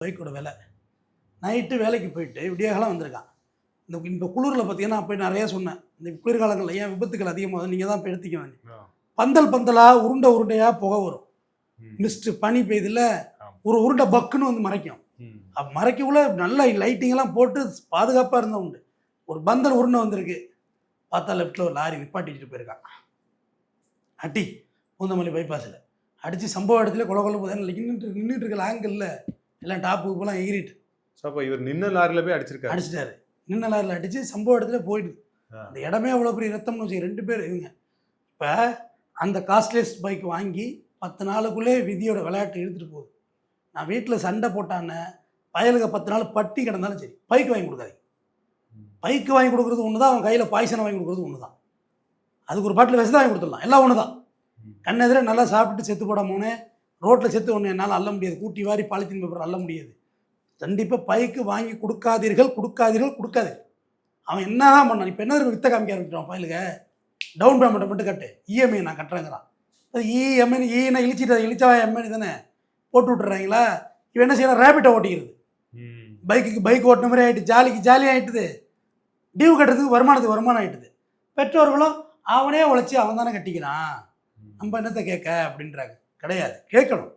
பைக்கோட விலை. நைட்டு வேலைக்கு போயிட்டு விடியகாலம் வந்திருக்கான். இப்போ குளிரில் பார்த்தீங்கன்னா போய் நிறையா சொன்னேன். இந்த குளிர்காலங்களில் ஏன் விபத்துக்கள் அதிகமாக நீங்கள் தான் இப்போ எடுத்துக்க வேண்டிய பந்தல் பந்தலாக உருண்டையாக புகை வரும். மிஸ்ட்டு பனி பெய்யுதுல ஒரு உருண்டை பக்குன்னு வந்து மறைக்கும். மறைக்கக்குள்ள நல்ல லைட்டிங்கெல்லாம் போட்டு பாதுகாப்பாக இருந்தால் உண்டு. ஒரு பந்தல் உருண்டை வந்திருக்கு. பார்த்தா லெஃப்ட்டில் ஒரு லாரி நிப்பாட்டிட்டு போயிருக்கான். அடி பூந்தமல்லி பைபாஸில் அடித்து சம்பவ இடத்துல கொலை போதும் நின்றுட்டு இருக்கிற ஆங்கிளில் எல்லாம் டாப்பு இப்போலாம் எகிரிட்டு. ஸோ அப்போ இவர் நின்ன லாரியில் போய் அடிச்சிட்டாரு. நின்ன லாரியில் அடித்து சம்பவ இடத்துல போயிடுது. அந்த இடமே அவ்வளோ பெரிய ரத்தம்னு வச்சு 2 பேர் இவங்க. இப்போ அந்த காஸ்ட்லியஸ் பைக் வாங்கி 10 நாளுக்குள்ளே விதியோட விளையாட்டு எடுத்துகிட்டு போகுது. நான் வீட்டில் சண்டை போட்டானே பயலுக்கு 10 நாள் பட்டி கிடந்தாலும் சரி பைக் வாங்கி கொடுக்காதீங்க. பைக்கு வாங்கி கொடுக்குறது ஒன்று தான், அவன் கையில் பாய்சனை வாங்கி கொடுக்குறது ஒன்று தான். அதுக்கு ஒரு பாட்டில் விஷம் வாங்கி கொடுத்துடலாம், எல்லாம் ஒன்று தான். கண்ணெதிரே நல்லா சாப்பிட்டு செத்து போடாமோனே ரோட்டில் செத்து ஒன்று என்னால் அள்ள முடியாது, கூட்டி வாரி பாலித்தீன் பேப்பர் அள்ள முடியாது. கண்டிப்பாக பைக்கு வாங்கி கொடுக்காதீர்கள். அவன் என்ன தான் பண்ணான்? இப்போ என்ன வித்த காமிக்க ஆரம்பிச்சிட்டான் பயலுக்கு. டவுன் பேமெண்ட்டை மட்டும் கட்டு, இஎம்ஐ நான் கட்டுறேங்கிறான். இஎம்ஐ ஈனா இழிச்சா எம்ஐ தானே போட்டு விட்டுறாங்களா? இவன் என்ன செய்யலாம்? ரேபிட்டை ஓட்டிக்கிறது. பைக் ஓட்டின மாதிரி ஆகிட்டு, ஜாலி ஆகிட்டுது. டியூ கட்டுறதுக்கு வருமானம் ஆகிட்டுது. பெற்றோர்களும் அவனே உழைச்சி அவன் தானே கட்டிக்கிறான், நம்ம என்னத்தை கேட்க அப்படின்றாங்க. கிடையாது, கேட்கணும்.